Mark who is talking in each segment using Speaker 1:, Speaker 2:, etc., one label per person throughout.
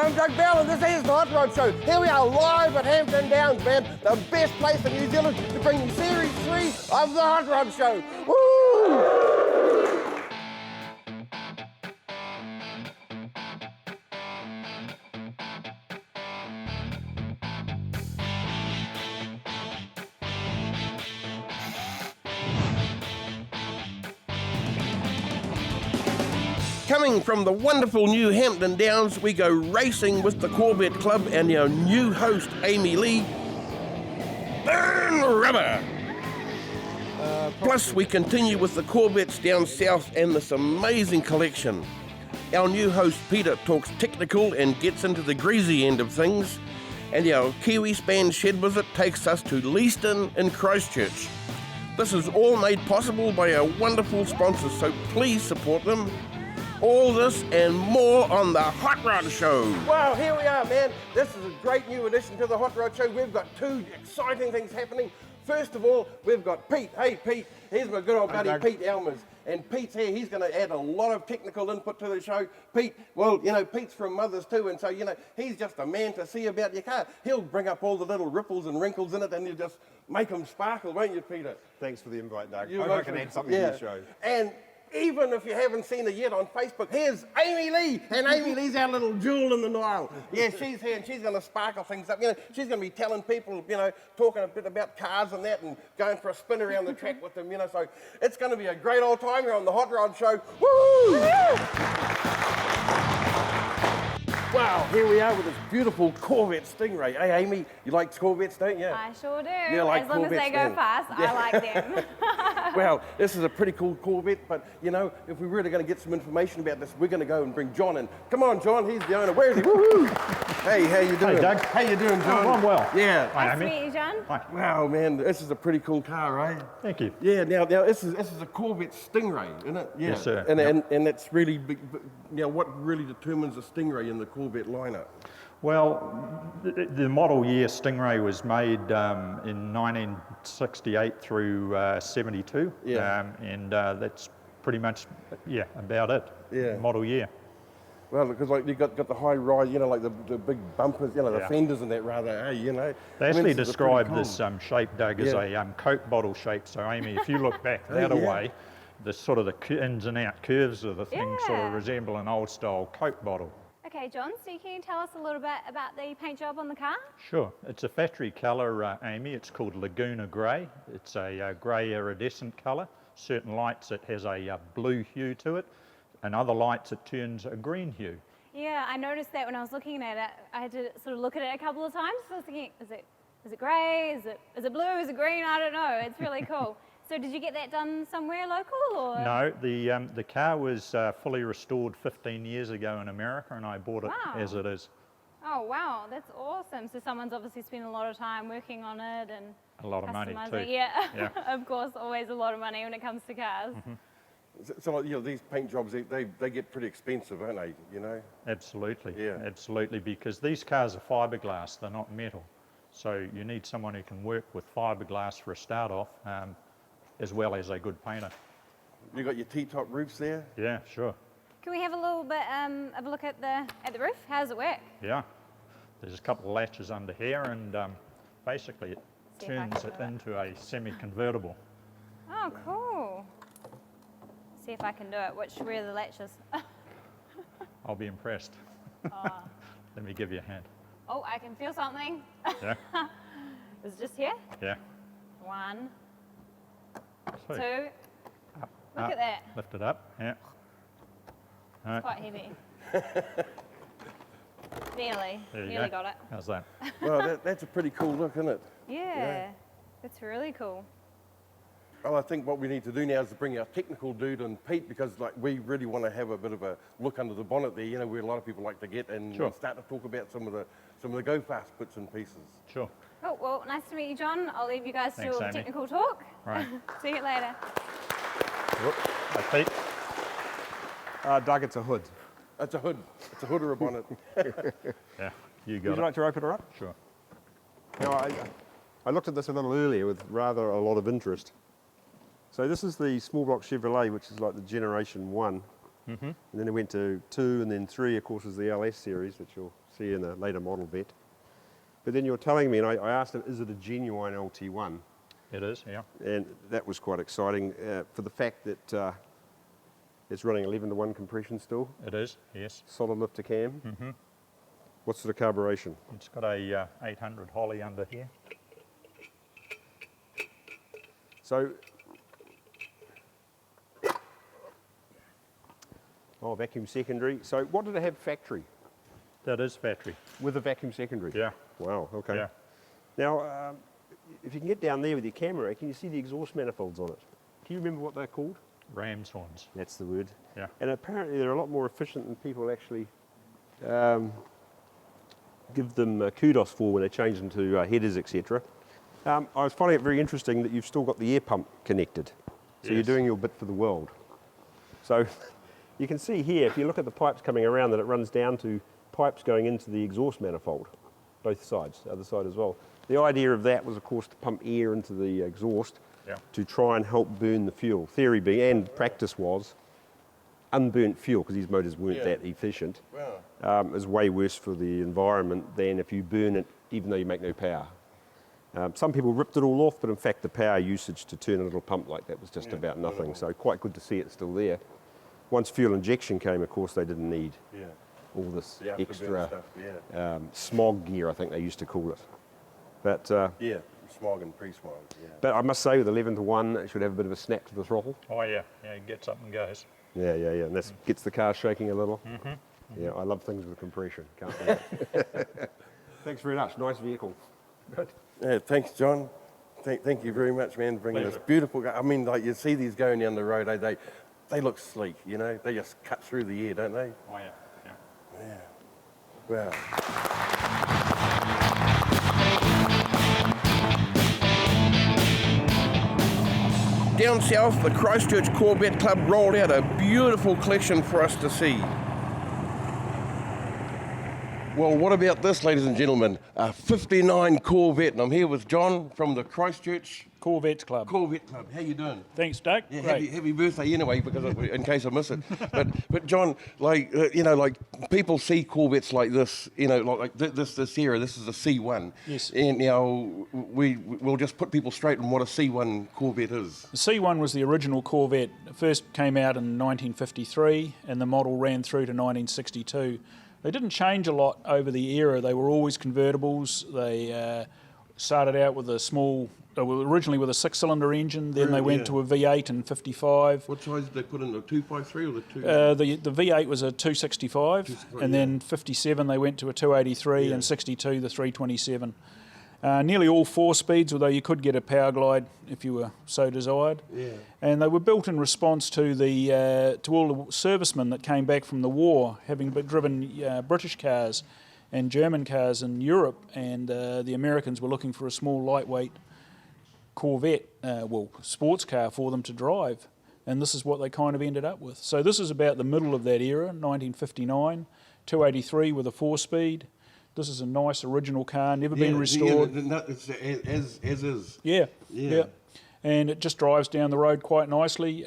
Speaker 1: I'm Doug Bell, and this is the Hot Rod Show. Here we are live at Hampton Downs, man, the best place in New Zealand to bring you Series 3 of the Hot Rod Show. Woo! Coming from the wonderful new Hampton Downs, we go racing with the Corvette Club and our new host, Amy Lee. Burn rubber! Plus, we continue with the Corvettes down south and this amazing collection. Our new host, Peter, talks technical and gets into the greasy end of things. And our Kiwi Span shed visit takes us to Leaston in Christchurch. This is all made possible by our wonderful sponsors, so please support them. All this and more on the Hot Rod Show. Wow, here we are, man. This is a great new addition to the Hot Rod Show. We've got two exciting things happening. First of all, we've got Pete. Hey, Pete. Here's my good old buddy, Pete Ellmers. And Pete's here. He's going to add a lot of technical input to the show. Pete, well, you know, Pete's from Mothers too, and so, you know, he's just a man to see about your car. He'll bring up all the little ripples and wrinkles in it, and you just make them sparkle, won't you, Peter?
Speaker 2: Thanks for the invite, Doug. I hope I can add something to the show.
Speaker 1: And even if you haven't seen her yet on Facebook, here's Amy Lee, and Amy Lee's our little jewel in the Nile. Yeah, she's here, and she's going to sparkle things up. You know, she's going to be telling people, you know, talking a bit about cars and that, and going for a spin around the track with them, you know. So it's going to be a great old time here on the Hot Rod Show. Woo! Wow, here we are with this beautiful Corvette Stingray. Hey, Amy, you like Corvettes, don't you?
Speaker 3: I sure do.
Speaker 1: You like
Speaker 3: as long as they go fast, I like them.
Speaker 1: Well, this is a pretty cool Corvette, but, you know, if we're really going to get some information about this, we're going to go and bring John in. Come on, John, he's the owner. Where is he? Woo-hoo! Hey, how you doing?
Speaker 4: Hey, Doug.
Speaker 1: How you doing, John?
Speaker 4: Oh, I'm well.
Speaker 1: Yeah.
Speaker 3: Nice to meet you, John.
Speaker 4: Hi.
Speaker 1: Wow, man, this is a pretty cool car, right?
Speaker 4: Thank you.
Speaker 1: Yeah, now this is a Corvette Stingray, isn't it? Yeah.
Speaker 4: Yes, sir.
Speaker 1: And that's really big. You know, what really determines a Stingray in the Corvette lineup?
Speaker 4: Well, the model year Stingray was made in 1968 through 72.
Speaker 1: Yeah.
Speaker 4: And that's pretty much, about it.
Speaker 1: Yeah.
Speaker 4: Model year.
Speaker 1: Well, because like you got the high rise, you know, like the big bumpers, you know, the fenders and that rather, hey, you know.
Speaker 4: They actually describe
Speaker 1: cool.
Speaker 4: this shape, Doug, as a Coke bottle shape. So, Amy, if you look back that way, the sort of the ins and out curves of the thing sort of resemble an old style Coke bottle.
Speaker 3: Okay, John, so can you tell us a little bit about the paint job on the car?
Speaker 4: Sure. It's a factory colour, Amy. It's called Laguna Grey. It's a grey iridescent colour. Certain lights it has a blue hue to it, and other lights it turns a green hue.
Speaker 3: Yeah, I noticed that when I was looking at it. I had to sort of look at it a couple of times. So I was thinking, is it grey? Is it blue? Is it green? I don't know. It's really cool. So did you get that done somewhere local, or?
Speaker 4: No, the car was fully restored 15 years ago in America, and I bought it as it is.
Speaker 3: Oh wow, that's awesome. So someone's obviously spent a lot of time working on it and
Speaker 4: a lot of money too.
Speaker 3: Yeah, of course, always a lot of money when it comes to cars.
Speaker 4: Mm-hmm.
Speaker 1: So you know, these paint jobs, they get pretty expensive, aren't they? You know.
Speaker 4: Absolutely.
Speaker 1: Yeah.
Speaker 4: Absolutely, because these cars are fiberglass. They're not metal. So you need someone who can work with fiberglass for a start off. As well as a good painter.
Speaker 1: You got your T-top roofs there?
Speaker 4: Yeah, sure.
Speaker 3: Can we have a little bit of a look at the roof? How does it work?
Speaker 4: Yeah. There's a couple of latches under here, and basically it turns it into a semi-convertible.
Speaker 3: Oh, cool. See if I can do it. Where are the latches?
Speaker 4: I'll be impressed. Let me give you a hand.
Speaker 3: Oh, I can feel something.
Speaker 4: Yeah.
Speaker 3: Is it just here?
Speaker 4: Yeah.
Speaker 3: 1, 2.
Speaker 4: Up,
Speaker 3: Look at that.
Speaker 4: Lift it up. Yeah.
Speaker 3: It's quite heavy. Nearly.
Speaker 4: There you
Speaker 3: Nearly
Speaker 4: go.
Speaker 3: got it.
Speaker 4: How's that?
Speaker 1: Well, that's a pretty cool look, isn't it?
Speaker 3: Yeah. That's really cool.
Speaker 1: Well, I think what we need to do now is to bring our technical dude in, Pete, because like we really want to have a bit of a look under the bonnet there. You know, where a lot of people like to get and start to talk about some of the go fast bits and pieces.
Speaker 4: Sure.
Speaker 3: Oh, well, nice to meet you, John. I'll leave you guys to
Speaker 4: Thanks,
Speaker 3: do all the
Speaker 4: Amy.
Speaker 3: technical talk.
Speaker 4: Right.
Speaker 3: See you later.
Speaker 4: Whoop. Hey, Pete.
Speaker 2: Doug, it's a hood.
Speaker 1: It's a hood. It's a hood or a bonnet.
Speaker 4: Yeah, you got
Speaker 2: Would you like to open her up?
Speaker 4: Sure.
Speaker 2: Now, I looked at this a little earlier with rather a lot of interest. So this is the small block Chevrolet, which is like the Generation 1. And then it went to 2, and then 3, of course, is the LS series that you'll see in a later model vet. But then you're telling me, and I asked him, is it a genuine LT1?
Speaker 4: It is, yeah.
Speaker 2: And that was quite exciting for the fact that it's running 11-to-1 compression still.
Speaker 4: It is, yes.
Speaker 2: Solid lift to cam. What sort of carburation?
Speaker 4: It's got a 800 Holly under here.
Speaker 2: So, vacuum secondary. So what did it have factory?
Speaker 4: That is factory.
Speaker 2: With a vacuum secondary?
Speaker 4: Yeah.
Speaker 2: Wow, okay.
Speaker 4: Yeah.
Speaker 2: Now, if you can get down there with your camera, can you see the exhaust manifolds on it? Can you remember what they're called?
Speaker 4: Ram's horns.
Speaker 2: That's the word.
Speaker 4: Yeah.
Speaker 2: And apparently they're a lot more efficient than people actually give them kudos for when they change them to headers, etc. I was finding it very interesting that you've still got the air pump connected. So you're doing your bit for the world. So you can see here, if you look at the pipes coming around, that it runs down to pipes going into the exhaust manifold, both sides, the other side as well. The idea of that was, of course, to pump air into the exhaust to try and help burn the fuel. Theory being, and practice was, unburnt fuel, because these motors weren't that efficient, is way worse for the environment than if you burn it even though you make no power. Some people ripped it all off, but in fact the power usage to turn a little pump like that was just about nothing, so quite good to see it still there. Once fuel injection came, of course, they didn't need all this extra
Speaker 1: stuff,
Speaker 2: smog gear, I think they used to call it. But
Speaker 1: smog and pre-smog,
Speaker 2: but I must say, with 11-to-1, it should have a bit of a snap to the throttle.
Speaker 4: Oh yeah, it gets up and goes.
Speaker 2: Yeah, and that gets the car shaking a little. Yeah, I love things with compression, can't wait. Thanks very much, nice vehicle.
Speaker 1: Yeah, thanks, John. Thank you very much, man, for bringing this beautiful guy. I mean, like, you see these going down the road, they look sleek, you know? They just cut through the air, don't they?
Speaker 4: Oh yeah,
Speaker 1: Wow. Down south, the Christchurch Corvette Club rolled out a beautiful collection for us to see. Well, what about this, ladies and gentlemen? A 59 Corvette, and I'm here with John from the Christchurch
Speaker 5: Corvette Club.
Speaker 1: How you doing?
Speaker 5: Thanks, Doug.
Speaker 1: Yeah,
Speaker 5: Great.
Speaker 1: happy birthday anyway, because in case I miss it. But John, like people see Corvettes like this, like this era. This is a C1.
Speaker 5: Yes.
Speaker 1: And we'll just put people straight on what a C1 Corvette is.
Speaker 5: The C1 was the original Corvette. It first came out in 1953, and the model ran through to 1962. They didn't change a lot over the era. They were always convertibles. They started out with a small, originally with a 6-cylinder engine, then they went to a V8 in 55.
Speaker 1: What size did they put in, the 253 or the 2?
Speaker 5: The V8 was a 265, and then 57 they went to a 283, and 62 the 327. Nearly all 4 speeds, although you could get a power glide if you were so desired.
Speaker 1: Yeah.
Speaker 5: And they were built in response to to all the servicemen that came back from the war, having driven British cars and German cars in Europe, and the Americans were looking for a small, lightweight Corvette, sports car for them to drive. And this is what they kind of ended up with. So this is about the middle of that era, 1959, 283 with a 4-speed. This is a nice original car, never been restored.
Speaker 1: It's as is.
Speaker 5: Yeah. And it just drives down the road quite nicely.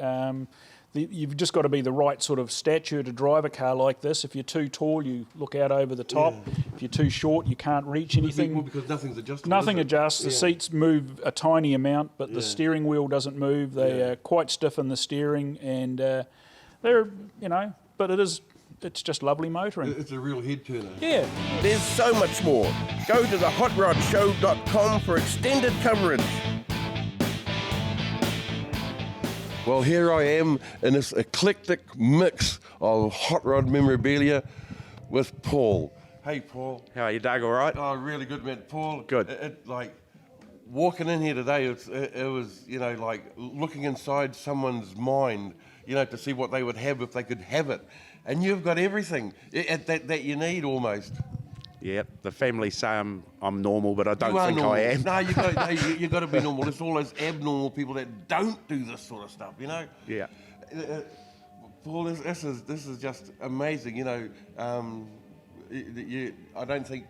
Speaker 5: You've just got to be the right sort of stature to drive a car like this. If you're too tall, you look out over the top. If you're too short, you can't reach anything.
Speaker 1: Well, because nothing's adjustable.
Speaker 5: Nothing adjusts. The seats move a tiny amount, but the steering wheel doesn't move. They are quite stiff in the steering, and they're, but it's just lovely motoring.
Speaker 1: It's a real head turner.
Speaker 5: Yeah.
Speaker 1: There's so much more. Go to thehotrodshow.com for extended coverage. Well, here I am in this eclectic mix of hot rod memorabilia with Paul. Hey, Paul.
Speaker 6: How are you, Doug? All right?
Speaker 1: Oh, really good, man. Paul.
Speaker 6: Good.
Speaker 1: Like walking in here today, it was, like looking inside someone's mind, to see what they would have if they could have it. And you've got everything that you need almost.
Speaker 6: Yeah, the family say I'm normal, but I don't think
Speaker 1: normal.
Speaker 6: I am.
Speaker 1: No, you got to be normal. It's all those abnormal people that don't do this sort of stuff,
Speaker 6: Yeah.
Speaker 1: Paul, this is just amazing. I don't think.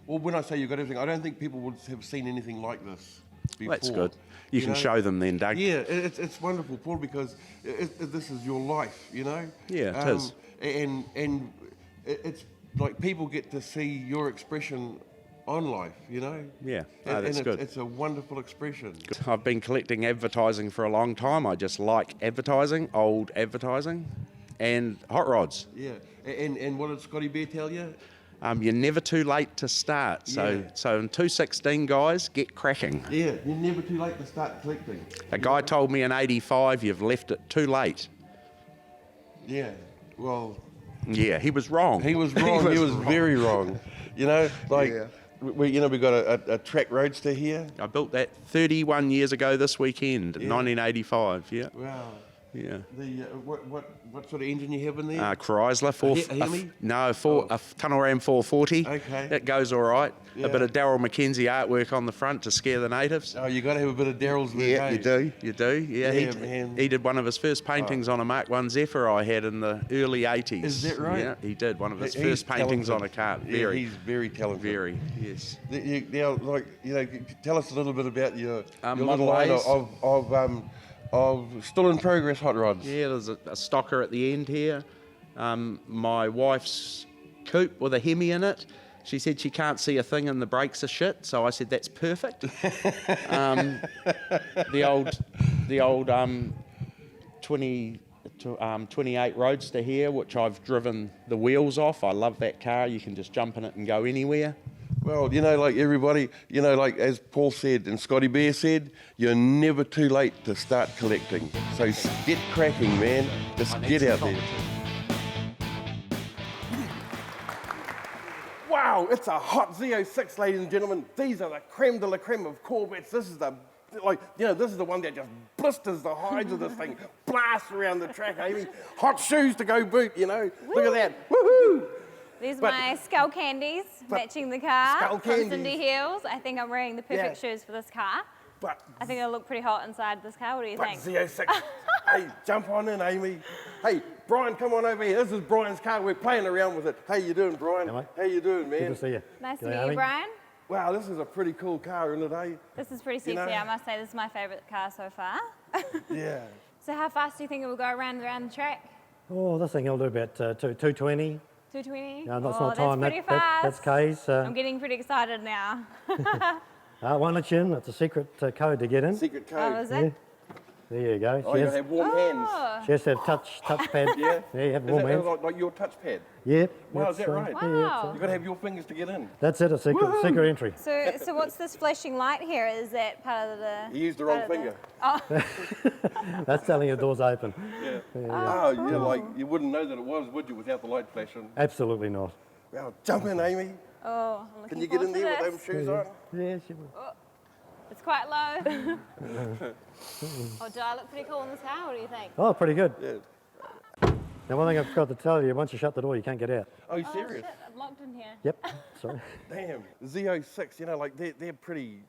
Speaker 1: Well, when I say you've got everything, I don't think people would have seen anything like this. before.
Speaker 6: That's good. You can
Speaker 1: know?
Speaker 6: show them then, Doug.
Speaker 1: Yeah, it's wonderful, Paul, because this is your life, you know?
Speaker 6: Yeah, it is.
Speaker 1: And it's like people get to see your expression on life, you know?
Speaker 6: Yeah,
Speaker 1: And
Speaker 6: that's good.
Speaker 1: It's a wonderful expression.
Speaker 6: I've been collecting advertising for a long time. I just like advertising, old advertising, and hot rods.
Speaker 1: Yeah, and what did Scotty Bear tell you?
Speaker 6: You're never too late to start. So in 216, guys, get cracking.
Speaker 1: Yeah, you're never too late to start collecting.
Speaker 6: A guy told me in 85, you've left it too late.
Speaker 1: Yeah, well...
Speaker 6: Yeah, he was wrong.
Speaker 1: He was wrong. He was very wrong. You know, like, we got a track roadster here.
Speaker 6: I built that 31 years ago this weekend, 1985, yeah.
Speaker 1: Wow.
Speaker 6: Yeah.
Speaker 1: The what sort of engine you have in there?
Speaker 6: Chrysler,
Speaker 1: Hemi?
Speaker 6: a Tunnel Ram 440.
Speaker 1: Okay.
Speaker 6: It goes all right.
Speaker 1: Yeah.
Speaker 6: A bit of Daryl McKenzie artwork on the front to scare the natives.
Speaker 1: Oh, you got to have a bit of Daryl's work.
Speaker 6: Yeah,
Speaker 1: eh?
Speaker 6: you do. Yeah,
Speaker 1: man.
Speaker 6: he did one of his first paintings on a Mark 1 Zephyr I had in the early 80s.
Speaker 1: Is that right?
Speaker 6: Yeah, he did one of his
Speaker 1: He's
Speaker 6: first paintings
Speaker 1: talented.
Speaker 6: on a car.
Speaker 1: Yeah, he's very talented.
Speaker 6: Very, yes.
Speaker 1: Now, like, you know, tell us a little bit about your little
Speaker 6: Model
Speaker 1: line
Speaker 6: A's.
Speaker 1: of still in progress hot rods.
Speaker 6: Yeah, there's a stocker at the end here. My wife's coupe with a Hemi in it. She said she can't see a thing and the brakes are shit, so I said that's perfect. The old 28 Roadster here, which I've driven the wheels off. I love that car. You can just jump in it and go anywhere.
Speaker 1: Well, you know, like everybody, you know, like as Paul said and Scotty Bear said, you're never too late to start collecting. So get cracking, man. Just get out there. Wow, it's a hot Z06, ladies and gentlemen. These are the creme de la creme of Corvettes. This is the, like, you know, this is the one that just blisters the hides of this thing, blasts around the track, Amy. Hot shoes to go boot, you know. Look at that. Woohoo!
Speaker 3: These are my skull candies, matching the car.
Speaker 1: Skull
Speaker 3: from
Speaker 1: candies.
Speaker 3: Cindy Hills. I think I'm wearing the perfect shoes for this car.
Speaker 1: But
Speaker 3: I think it'll look pretty hot inside this car. What do you think?
Speaker 1: Z06. Hey, jump on in, Amy. Hey, Brian, come on over here. This is Brian's car. We're playing around with it. How you doing, Brian?
Speaker 7: Hey, mate.
Speaker 1: How you doing, man?
Speaker 7: Good to see you.
Speaker 3: Nice to
Speaker 7: G'day,
Speaker 3: meet you,
Speaker 7: Amy.
Speaker 3: Brian.
Speaker 1: Wow, this is a pretty cool car, isn't it, eh?
Speaker 3: This is pretty sexy,
Speaker 1: You know-
Speaker 3: I must say. This is my favourite car so far.
Speaker 1: Yeah.
Speaker 3: So how fast do you think it will go around the track?
Speaker 7: Oh, this thing will do about 220.
Speaker 3: 220?
Speaker 7: No, that's
Speaker 3: oh,
Speaker 7: not time.
Speaker 3: That's pretty fast.
Speaker 7: That's K's.
Speaker 3: I'm getting pretty excited now.
Speaker 7: Won't let you in. It's a secret code to get in.
Speaker 1: Secret code.
Speaker 3: Oh, is
Speaker 7: Yeah.
Speaker 3: it?
Speaker 7: There you go.
Speaker 1: Oh, you have warm hands.
Speaker 3: Oh,
Speaker 7: She has to have touchpad.
Speaker 1: Yeah?
Speaker 7: Yeah, you have
Speaker 1: Is
Speaker 7: warm
Speaker 1: that
Speaker 7: hands.
Speaker 1: like your touchpad?
Speaker 7: Yeah.
Speaker 1: Wow, is
Speaker 7: that's,
Speaker 1: that right?
Speaker 7: yeah,
Speaker 3: Wow.
Speaker 1: You've got to have your fingers to get in.
Speaker 7: that's it, a secret entry.
Speaker 3: so what's this flashing light here? Is that part of the...
Speaker 1: You used the wrong
Speaker 3: part of
Speaker 1: finger.
Speaker 7: That's telling you the door's open.
Speaker 1: Yeah. Oh, yeah, like, you wouldn't know that it was, would you, without the light flashing?
Speaker 7: Absolutely not.
Speaker 1: Wow, jump in, Amy.
Speaker 3: Oh, I'm looking
Speaker 1: Can you get in
Speaker 3: forward
Speaker 1: there
Speaker 3: to
Speaker 1: with
Speaker 3: this.
Speaker 1: them shoes on?
Speaker 7: Yeah, she will.
Speaker 3: It's quite low. Oh, do I look pretty cool in this car? What do you think?
Speaker 7: Oh, pretty good.
Speaker 1: Yeah.
Speaker 7: Now, one thing I forgot to tell you, once you shut the door, you can't get out.
Speaker 1: Oh, you
Speaker 3: Oh,
Speaker 1: serious?
Speaker 3: shit, I'm locked in here.
Speaker 7: Yep. Sorry.
Speaker 1: Damn, Z06, you know, like they're pretty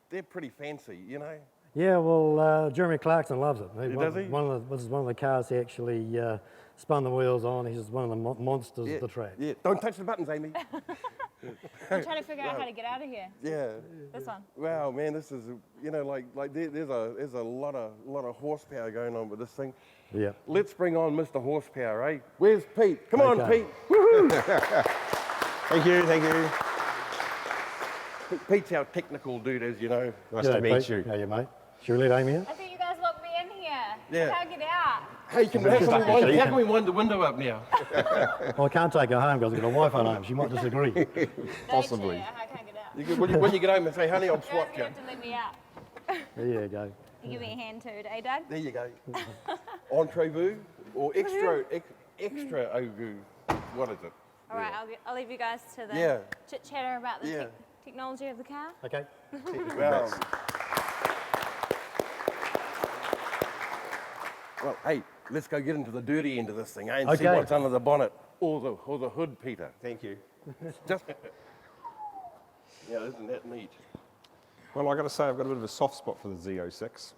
Speaker 1: fancy, you know.
Speaker 7: Yeah, well, Jeremy Clarkson loves it.
Speaker 1: Does he?
Speaker 7: This is one of the cars he actually spun the wheels on. He's one of the monsters of the track.
Speaker 1: Yeah, don't touch the buttons, Amy.
Speaker 3: I'm trying to figure out how to get out of here.
Speaker 1: Yeah.
Speaker 3: This one.
Speaker 1: Wow, man, this is, you know, like there's a lot of horsepower going on with this thing.
Speaker 7: Yeah.
Speaker 1: Let's bring on Mr. Horsepower, eh? Where's Pete? Come on,
Speaker 7: Okay.
Speaker 1: Pete. Woohoo!
Speaker 2: Thank you.
Speaker 1: Pete's our technical dude, as you know.
Speaker 2: Nice
Speaker 7: G'day,
Speaker 2: to meet
Speaker 7: Pete.
Speaker 2: you.
Speaker 7: How are you, mate? Should we let Amy in?
Speaker 3: I think you guys locked me in here.
Speaker 1: Yeah.
Speaker 3: I can't get out.
Speaker 1: Hey, how can we wind the window up now?
Speaker 7: Well, I can't take her home because I've got a wife at home. She might disagree.
Speaker 2: Possibly.
Speaker 3: I can't get out.
Speaker 1: You can, when you get home and say, honey, I've
Speaker 3: You guys
Speaker 1: swapped you.
Speaker 3: have to let me out.
Speaker 7: There you go.
Speaker 3: You give me a hand too, eh, Doug?
Speaker 1: There you go. Entree or extra ogu. What is it?
Speaker 3: All right, I'll leave you guys to the
Speaker 1: Yeah.
Speaker 3: chit chatter about the
Speaker 1: Yeah.
Speaker 3: technology of the car.
Speaker 7: Okay.
Speaker 1: Well, hey, let's go get into the dirty end of this thing, eh, and see
Speaker 7: Okay.
Speaker 1: what's under the bonnet or the hood, Peter.
Speaker 2: Thank you.
Speaker 1: Just yeah, isn't that neat?
Speaker 2: Well, I've got to say, I've got a bit of a soft spot for the Z06.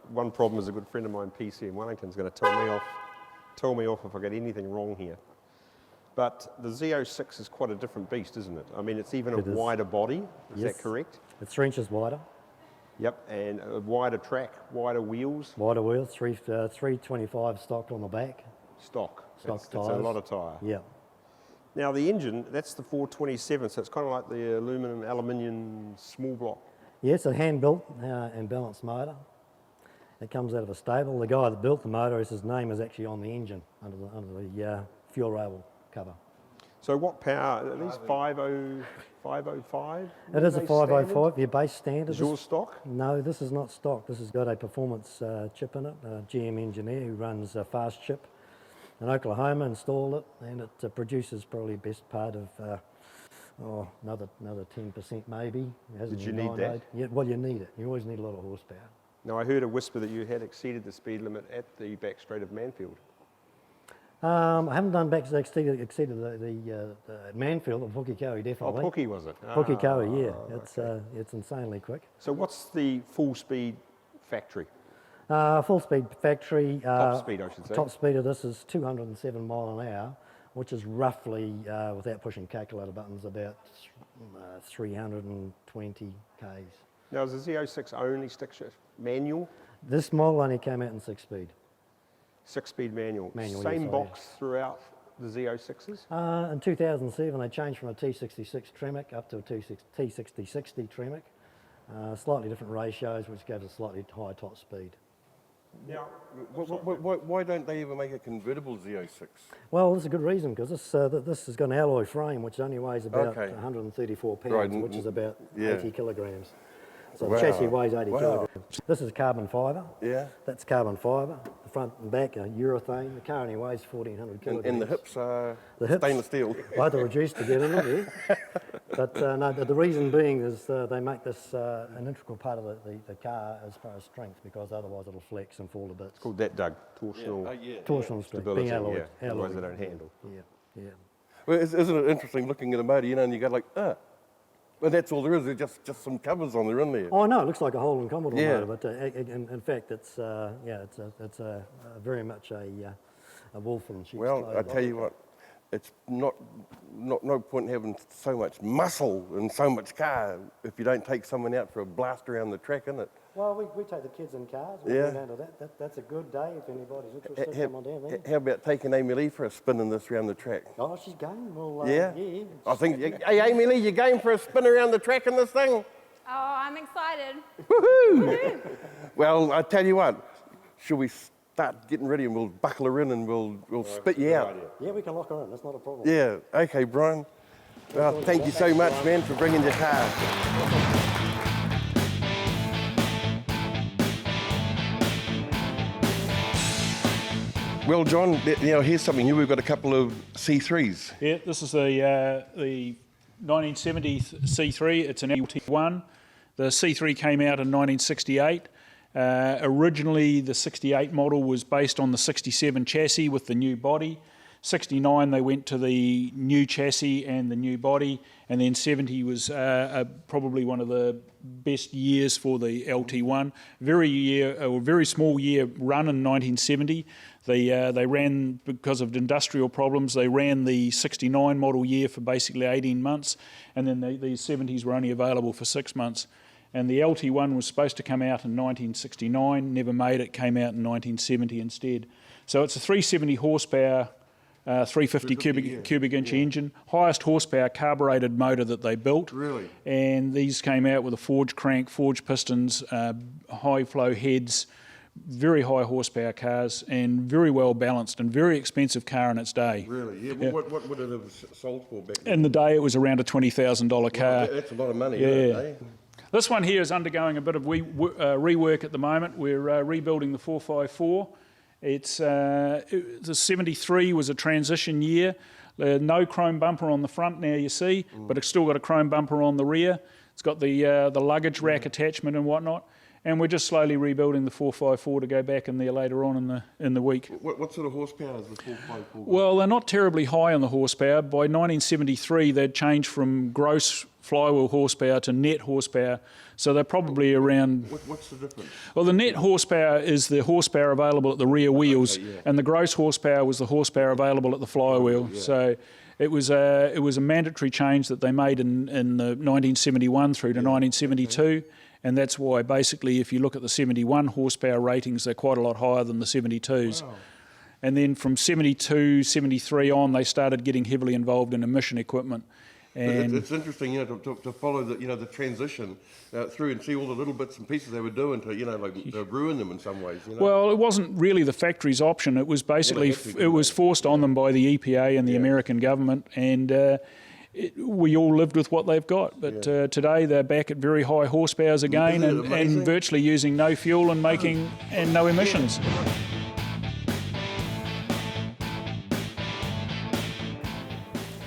Speaker 2: One problem is a good friend of mine, PC in Wellington, is going to tell me off if I get anything wrong here. But the Z06 is quite a different beast, isn't it? I mean, it's even a
Speaker 7: It is.
Speaker 2: wider body. Is
Speaker 7: Yes.
Speaker 2: that correct?
Speaker 7: It's 3 inches wider.
Speaker 2: Yep, and a wider track, wider wheels.
Speaker 7: Wider wheels, 325 stock on the back.
Speaker 2: Stock.
Speaker 7: Stock
Speaker 2: That's
Speaker 7: tyres.
Speaker 2: a lot of tyre.
Speaker 7: Yeah.
Speaker 2: Now the engine, that's the 427, so it's kind of like the aluminium small block.
Speaker 7: Yeah, it's a hand-built and balanced motor. It comes out of a stable. The guy that built the motor, his name is actually on the engine under the fuel rail cover.
Speaker 2: So what power, are these 505?
Speaker 7: It is a
Speaker 2: Base
Speaker 7: 505, your base standard.
Speaker 2: Is yours stock?
Speaker 7: No, this is not stock. This has got a performance chip in it. A GM engineer who runs a fast chip in Oklahoma installed it, and it produces probably best part of another 10% maybe. It hasn't
Speaker 2: Did you
Speaker 7: been
Speaker 2: need that?
Speaker 7: dynoed. Yeah, well, you need it. You always need a lot of horsepower.
Speaker 2: Now I heard a whisper that you had exceeded the speed limit at the back straight of Manfield.
Speaker 7: I haven't done exceeded the Manfield of Pukekohe, definitely.
Speaker 2: Oh, Pookie was it?
Speaker 7: Pukekohe, yeah.
Speaker 2: Okay.
Speaker 7: It's insanely quick.
Speaker 2: So what's the full speed factory?
Speaker 7: Full speed factory.
Speaker 2: Top speed, I should say.
Speaker 7: Top speed of this is 207 mile an hour, which is roughly, without pushing calculator buttons, about 320 k's.
Speaker 2: Now is the Z06 only stick shift manual?
Speaker 7: This model only came out in 6-speed.
Speaker 2: 6-speed manual.
Speaker 7: Manual,
Speaker 2: Same
Speaker 7: yes,
Speaker 2: box throughout the Z06s?
Speaker 7: In 2007, they changed from a T66 Tremec up to a T6060 Tremec. Slightly different ratios, which gave us a slightly higher top speed.
Speaker 2: Now,
Speaker 1: Why don't they ever make a convertible Z06?
Speaker 7: Well, there's a good reason, because this has got an alloy frame, which only weighs about 134 pounds,
Speaker 1: Right,
Speaker 7: which is about
Speaker 1: yeah.
Speaker 7: 80 kilograms. So
Speaker 1: Wow.
Speaker 7: the chassis weighs 80
Speaker 1: Wow.
Speaker 7: kilograms. This is carbon fibre.
Speaker 1: Yeah.
Speaker 7: That's carbon fibre. The front and back are urethane. The car only weighs 1,400 kilograms.
Speaker 1: And the hips are
Speaker 7: The hips,
Speaker 1: stainless steel.
Speaker 7: I had to reduce to get in them, yeah. But no, the reason being is they make this an integral part of the car as far as strength, because otherwise it'll flex and fall to bits.
Speaker 2: it's called that, Doug, torsional
Speaker 7: Torsional strength,
Speaker 2: stability.
Speaker 7: being alloyed.
Speaker 2: Yeah. Otherwise
Speaker 7: alloyed.
Speaker 2: they don't handle.
Speaker 7: Yeah.
Speaker 1: Well, isn't it interesting looking at a motor, and you go like, well, that's all there is. There's just some covers on there, in there.
Speaker 7: Oh no, it looks like a Holden Commodore
Speaker 1: Yeah.
Speaker 7: motor, but in fact it's very much a wolf in sheep's
Speaker 1: Well,
Speaker 7: clothing.
Speaker 1: I tell you what, it's no point having so much muscle and so much car if you don't take someone out for a blast around the track, isn't it?
Speaker 7: Well, we take the kids in cars. We
Speaker 1: Yeah.
Speaker 7: go down to that. That's a good day if anybody's interested. Come on down there.
Speaker 1: How about taking Amy Lee for a spin in this around the track?
Speaker 7: Oh, she's game. Well,
Speaker 1: Yeah?
Speaker 7: yeah.
Speaker 1: I think, hey, Amy Lee, you game for a spin around the track in this thing?
Speaker 3: Oh, I'm excited.
Speaker 1: Woohoo! Well, I tell you what, should we start getting ready and we'll buckle her in and we'll spit you out?
Speaker 7: Yeah, we can lock her in. That's not a problem.
Speaker 1: Yeah, okay, Brian. Well, thank you so much, man, for bringing your car. Well, John, here's something new. We've got a couple of C3s.
Speaker 5: Yeah, this is the 1970 C3. It's an LT1. The C3 came out in 1968. Originally, the 68 model was based on the 67 chassis with the new body. 69, they went to the new chassis and the new body, and then 70 was probably one of the best years for the LT1. Very small year run in 1970. They ran, because of industrial problems, they ran the 69 model year for basically 18 months, and then the 70s were only available for 6 months. And the LT1 was supposed to come out in 1969, never made it, came out in 1970 instead. So it's a 370 horsepower, 350 cubic inch engine, highest horsepower carbureted motor that they built.
Speaker 1: Really?
Speaker 5: And these came out with a forged crank, forged pistons, high flow heads, very high horsepower cars, and very well balanced and very expensive car in its day.
Speaker 1: Really? Yeah. Well, what would it have sold for back then?
Speaker 5: In the day, it was around a $20,000 car.
Speaker 1: That's a lot of money,
Speaker 5: Yeah.
Speaker 1: isn't it, eh?
Speaker 5: This one here is undergoing a bit of rework at the moment. We're rebuilding the 454. The 73 was a transition year. No chrome bumper on the front now, you see, but it's still got a chrome bumper on the rear. It's got the luggage rack attachment and whatnot. And we're just slowly rebuilding the 454 to go back in there later on in the week.
Speaker 1: What sort of horsepower is the 454?
Speaker 5: Well, they're not terribly high on the horsepower. By 1973, they'd changed from gross flywheel horsepower to net horsepower. So they're probably around...
Speaker 1: What's the difference?
Speaker 5: Well, the net horsepower is the horsepower available at the rear wheels, and the gross horsepower was the horsepower available at the flywheel.
Speaker 1: Yeah.
Speaker 5: So it was a mandatory change that they made in 1971 through to 1972. And that's why basically if you look at the 71 horsepower ratings, they're quite a lot higher than the 72s.
Speaker 1: Wow.
Speaker 5: And then from 72, 73 on, they started getting heavily involved in emission equipment. And
Speaker 1: it's interesting, to follow the transition through and see all the little bits and pieces they were doing to ruin them in some ways.
Speaker 5: Well, it wasn't really the factory's option. It was basically it was forced on them by the EPA and the American government, and we all lived with what they've got. But today they're back at very high horsepowers again, and virtually using no fuel and no emissions.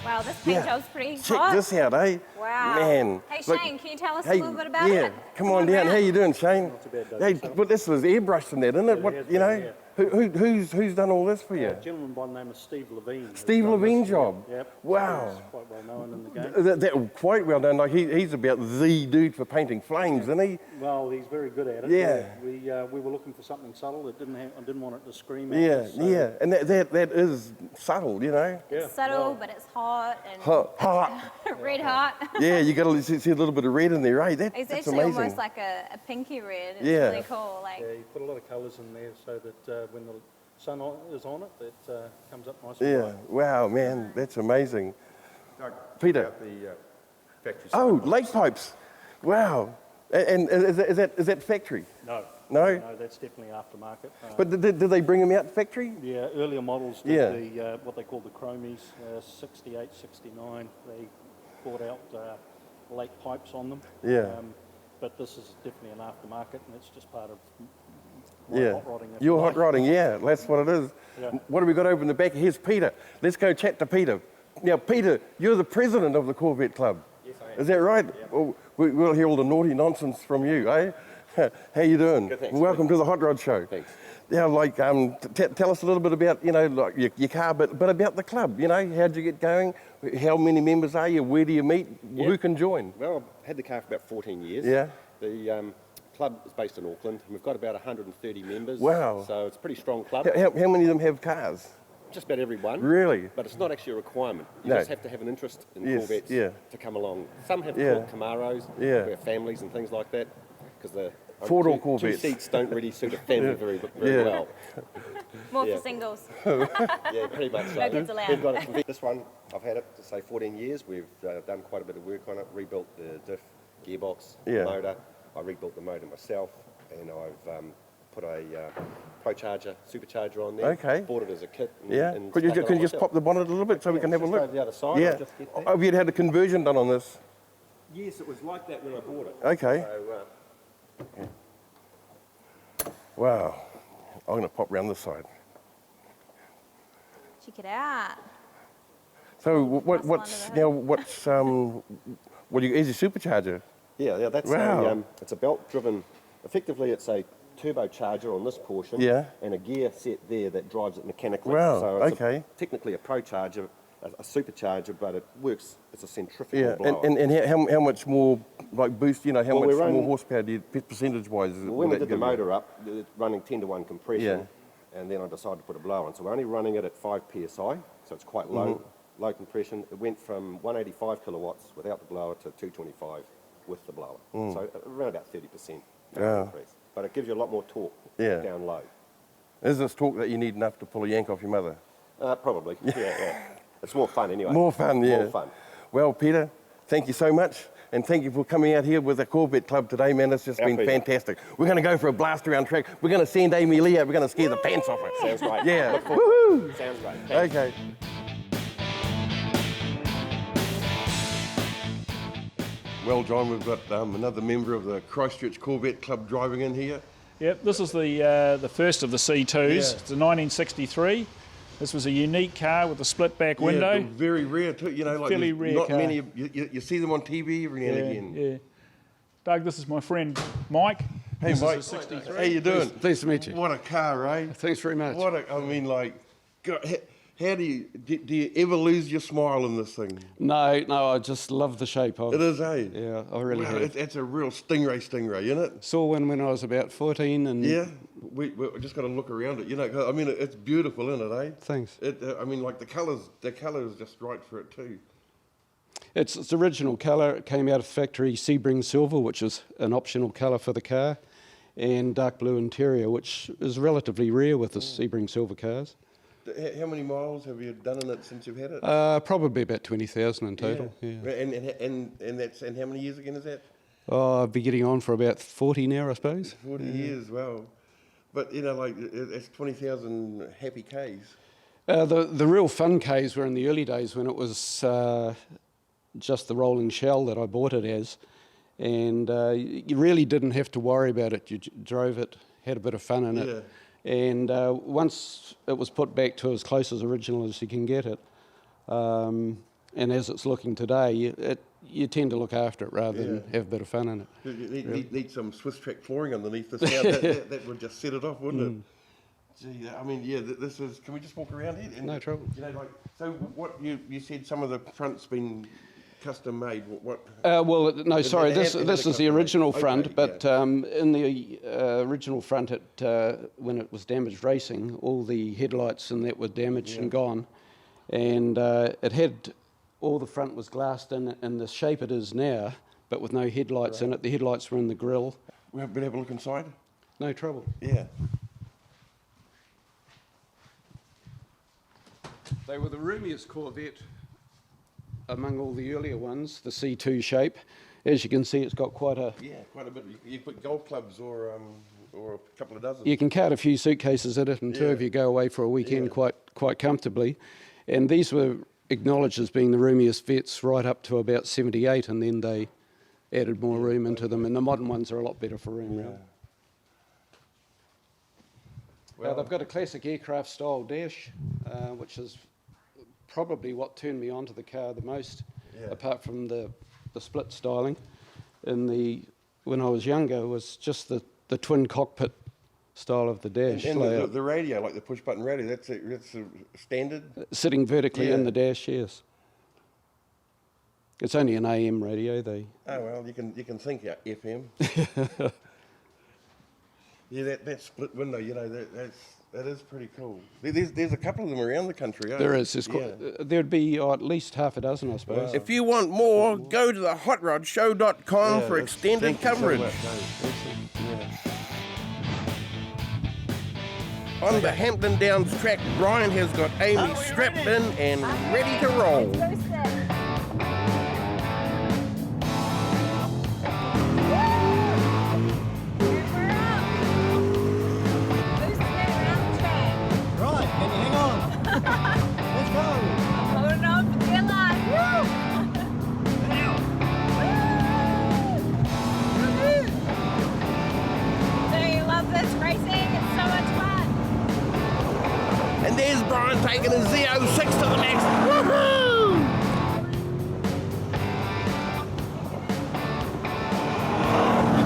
Speaker 3: Wow, this paint job's pretty
Speaker 1: Check
Speaker 3: hot.
Speaker 1: this out, eh?
Speaker 3: Wow.
Speaker 1: Man.
Speaker 3: Hey,
Speaker 1: look,
Speaker 3: Shane, can you tell us a little bit about
Speaker 1: yeah,
Speaker 3: it?
Speaker 1: come on down.
Speaker 3: around.
Speaker 1: How you doing, Shane? Not too bad, hey, but this was airbrushed in that, isn't it? What, who's done all this for you?
Speaker 8: A gentleman by the name of Steve Levine.
Speaker 1: Steve Levine's job?
Speaker 8: Yep.
Speaker 1: Wow.
Speaker 8: He's quite well known in the game.
Speaker 1: Quite well done. Like he's about the dude for painting flames, isn't he?
Speaker 8: Well, he's very good at it.
Speaker 1: Yeah.
Speaker 8: We were looking for something subtle. I didn't want it to scream at
Speaker 1: Yeah,
Speaker 8: us, so-
Speaker 1: yeah. And that is subtle,
Speaker 8: Yeah.
Speaker 3: It's subtle, but it's hot and
Speaker 1: Hot.
Speaker 3: red hot.
Speaker 1: Yeah, you got to see a little bit of red in there, eh?
Speaker 3: It's
Speaker 1: That's
Speaker 3: actually
Speaker 1: amazing.
Speaker 3: almost like a pinky red. It's
Speaker 1: Yeah.
Speaker 3: really cool. Like,
Speaker 8: Yeah, you put a lot of colours in there so that when the sun is on it, it comes up nice and
Speaker 1: Yeah.
Speaker 8: bright.
Speaker 1: Wow, man, that's amazing. Peter.
Speaker 2: The factory.
Speaker 1: Oh, lake pipes. Wow. And is that factory?
Speaker 8: No.
Speaker 1: No?
Speaker 8: No, that's definitely aftermarket.
Speaker 1: But did they bring them out factory?
Speaker 8: Yeah, earlier models did
Speaker 1: Yeah.
Speaker 8: the what they call the chromies, 68, 69. They brought out lake pipes on them.
Speaker 1: Yeah.
Speaker 8: But this is definitely an aftermarket, and it's just part of my
Speaker 1: Yeah.
Speaker 8: hot rodding. if
Speaker 1: Your
Speaker 8: you
Speaker 1: hot
Speaker 8: like.
Speaker 1: rodding, yeah, that's what it is.
Speaker 8: Yeah.
Speaker 1: What have we got over in the back? Here's Peter. Let's go chat to Peter. Now, Peter, you're the president of the Corvette Club. Yes, I am. Is that right? Yeah. Well, we'll hear all the naughty nonsense from you, eh? How you doing?
Speaker 9: Good, thanks.
Speaker 1: Welcome to the Hot Rod Show.
Speaker 9: Thanks.
Speaker 1: Yeah, like, tell us a little bit about, like your car, but about the club. How'd you get going? How many members are you? Where do you meet?
Speaker 9: Yeah.
Speaker 1: Who can join?
Speaker 9: Well, I've had the car for about 14 years.
Speaker 1: Yeah.
Speaker 9: The club is based in Auckland. We've got about 130 members.
Speaker 1: Wow.
Speaker 9: So it's a pretty strong club.
Speaker 1: How many of them have cars?
Speaker 9: Just about everyone.
Speaker 1: Really?
Speaker 9: But it's not actually a requirement. You
Speaker 1: No.
Speaker 9: just have to have an interest in
Speaker 1: Yes,
Speaker 9: Corvettes
Speaker 1: yeah.
Speaker 9: to come along. Some have
Speaker 1: Yeah.
Speaker 9: Camaros,
Speaker 1: Yeah.
Speaker 9: who have families and things like that, because the
Speaker 1: Four-door
Speaker 9: two
Speaker 1: Corvettes.
Speaker 9: seats don't really suit a family very
Speaker 1: Yeah.
Speaker 9: well.
Speaker 3: more
Speaker 9: Yeah.
Speaker 3: for singles.
Speaker 9: Yeah, pretty much so.
Speaker 3: No kids allowed.
Speaker 9: We've got it. This one, I've had it to say 14 years. We've done quite a bit of work on it, rebuilt the diff, gearbox,
Speaker 1: Yeah.
Speaker 9: motor. I rebuilt the motor myself, and I've put a Pro Charger, supercharger on there.
Speaker 1: Okay.
Speaker 9: Bought it as a kit. And,
Speaker 1: Yeah.
Speaker 9: and
Speaker 1: Could you
Speaker 9: stuck it
Speaker 1: just
Speaker 9: on myself.
Speaker 1: pop the bonnet a little bit so we
Speaker 9: Yeah,
Speaker 1: can have a
Speaker 9: just
Speaker 1: look?
Speaker 9: go to the other side.
Speaker 1: Yeah.
Speaker 9: I'll just get there.
Speaker 1: Have you had a conversion done on this?
Speaker 9: Yes, it was like that when I bought it.
Speaker 1: Okay.
Speaker 9: So,
Speaker 1: Wow. I'm going to pop round this side.
Speaker 3: Check it out.
Speaker 1: So
Speaker 3: Muscle under the
Speaker 1: is your supercharger?
Speaker 9: yeah, that's
Speaker 1: Wow.
Speaker 9: it's a belt-driven. Effectively, it's a turbocharger on this portion.
Speaker 1: Yeah.
Speaker 9: And a gear set there that drives it mechanically.
Speaker 1: Wow,
Speaker 9: So it's
Speaker 1: okay.
Speaker 9: technically a Pro Charger, a supercharger, but it works. It's a centrifugal
Speaker 1: Yeah.
Speaker 9: blower.
Speaker 1: And how much more like boost? How
Speaker 9: Well,
Speaker 1: much
Speaker 9: we're
Speaker 1: more
Speaker 9: running-
Speaker 1: horsepower do you percentage-wise?
Speaker 9: Well, when we did the motor up, it's running 10-to-1 compression, and then I decided to put a blower on. So we're only running it at 5 psi, so it's quite low, low compression. It went from 185 kilowatts without the blower to 225 with the blower. So around about 30%
Speaker 1: Wow.
Speaker 9: increase. But it gives you a lot more torque
Speaker 1: Yeah.
Speaker 9: down low.
Speaker 1: Is this torque that you need enough to pull a yank off your mother?
Speaker 9: Probably, yeah. It's more fun anyway.
Speaker 1: More fun, yeah.
Speaker 9: More fun.
Speaker 1: Well, Peter, thank you so much. And thank you for coming out here with the Corvette Club today, man. It's just
Speaker 9: Our
Speaker 1: been
Speaker 9: pleasure.
Speaker 1: fantastic. We're going to go for a blast around track. We're going to send Amy Lee out. We're going to scare the pants off her.
Speaker 9: Sounds great.
Speaker 1: Yeah. Woohoo!
Speaker 9: Sounds great. Thanks.
Speaker 1: Okay. Well, John, we've got another member of the Christchurch Corvette Club driving in here.
Speaker 5: Yep, this is the first of the C2s.
Speaker 1: Yeah.
Speaker 5: It's a 1963. This was a unique car with a split back window.
Speaker 1: Yeah, very rare too. Like
Speaker 5: Fairly
Speaker 1: there's
Speaker 5: rare
Speaker 1: not
Speaker 5: car.
Speaker 1: many. You see them on TV every now and again.
Speaker 5: Yeah. Doug, this is my friend Mike.
Speaker 1: Hey,
Speaker 5: This is
Speaker 1: Mike.
Speaker 5: a 63.
Speaker 1: How you doing?
Speaker 10: Pleased to meet you.
Speaker 1: What a car, eh?
Speaker 10: Thanks very much.
Speaker 1: God, how do you ever lose your smile in this thing?
Speaker 10: No, I just love the shape of
Speaker 1: It
Speaker 10: it.
Speaker 1: is, eh?
Speaker 10: Yeah, I really
Speaker 1: Wow,
Speaker 10: have.
Speaker 1: it's a real stingray, isn't it?
Speaker 10: Saw one when I was about 14 and...
Speaker 1: Yeah, we just got to look around it. 'Cause, I mean, it's beautiful, isn't it, eh?
Speaker 10: Thanks.
Speaker 1: I mean, like the colour is just right for it too.
Speaker 10: It's original colour. It came out of factory Sebring silver, which is an optional colour for the car, and dark blue interior, which is relatively rare with the Sebring silver cars.
Speaker 1: How many miles have you done in it since you've had it?
Speaker 10: Probably about 20,000 in total. Yeah.
Speaker 1: And how many years again is that?
Speaker 10: Oh, I'll be getting on for about 40 now, I suppose.
Speaker 1: 40 years, wow. But, you know, like, it's 20,000 happy Ks.
Speaker 10: The real fun Ks were in the early days when it was just the rolling shell that I bought it as. And you really didn't have to worry about it. You drove it, had a bit of fun in it. And once it was put back to as close as original as you can get it, and as it's looking today, you tend to look after it rather than have a bit of fun in it.
Speaker 1: You need some Swiss track flooring underneath this now. that would just set it off, wouldn't it? Gee, I mean, yeah, this is... Can we just walk around here? And,
Speaker 10: no trouble.
Speaker 1: You know, like, so what you said some of the front's been custom made. What?
Speaker 10: Well, no, sorry. This is the original front, but in the original front, when it was damaged racing, all the headlights and that were damaged and gone, and it had all the front was glassed in the shape it is now, but with no headlights in it. The headlights were in the grille.
Speaker 1: We have a look inside.
Speaker 10: No trouble.
Speaker 1: Yeah.
Speaker 10: They were the roomiest Corvette among all the earlier ones, the C2 shape. As you can see, it's got quite a...
Speaker 1: Yeah, quite a bit. You put golf clubs or a couple of dozen.
Speaker 10: You can cart a few suitcases in it, and two of you go away for a weekend quite comfortably. And these were acknowledged as being the roomiest vets right up to about 78, and then they added more room into them. And the modern ones are a lot better for room, really. Well, they've got a classic aircraft style dash, which is probably what turned me onto the car the most, apart from the split styling. When I was younger, was just the twin cockpit style of the dash.
Speaker 1: And the radio, like the push button radio, that's a standard?
Speaker 10: Sitting vertically in the dash, yes. It's only an AM radio. Oh
Speaker 1: well, you can think FM. Yeah, that split window, you know, that is pretty cool. There's a couple of them around the country.
Speaker 10: There is. There'd be at least half a dozen, I suppose.
Speaker 1: If you want more, go to the hotrodshow.com for extended coverage. On the Hampton Downs track, Brian has got Amy strapped in and ready to roll. And there's Brian taking a Z06 to the max. Woohoo!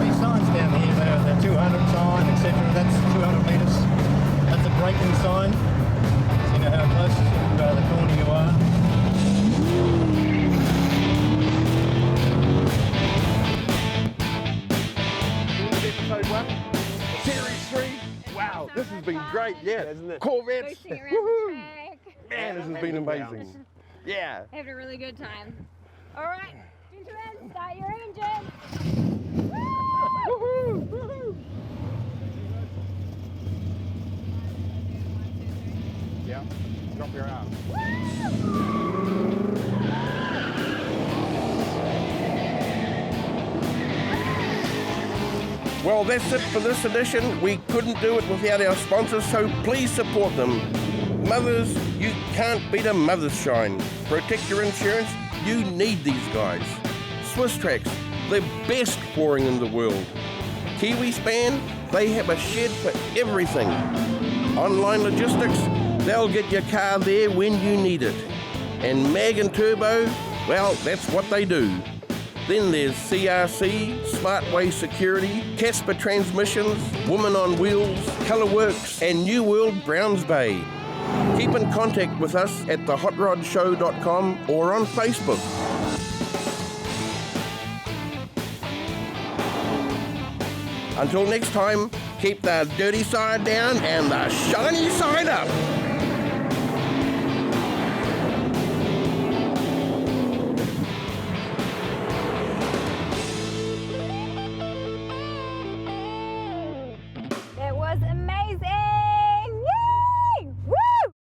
Speaker 11: These signs down here, the 200 sign, etc. That's 200 metres. That's a braking sign. So you know how close to the corner you are.
Speaker 1: Episode 1, Series 3. Wow, this has been great, isn't it? Corvettes.
Speaker 3: Woohoo!
Speaker 1: Man, this has been amazing. Yeah.
Speaker 3: Having a really good time. All right, gentlemen, start your engine. Woo! Woo-hoo!
Speaker 1: Yeah, drop your arm. Well, that's it for this edition. We couldn't do it without our sponsors, so please support them. Mothers, you can't beat a mother's shine. Protect your insurance, you need these guys. Swiss Tracks, the best flooring in the world. Kiwi Span, they have a shed for everything. Online Logistics, they'll get your car there when you need it. And Mag and Turbo, well, that's what they do. Then there's CRC, Smartway Security, Casper Transmissions, Woman on Wheels, Colourworks, and New World Browns Bay. Keep in contact with us at thehotrodshow.com or on Facebook. Until next time, keep the dirty side down and the shiny side up.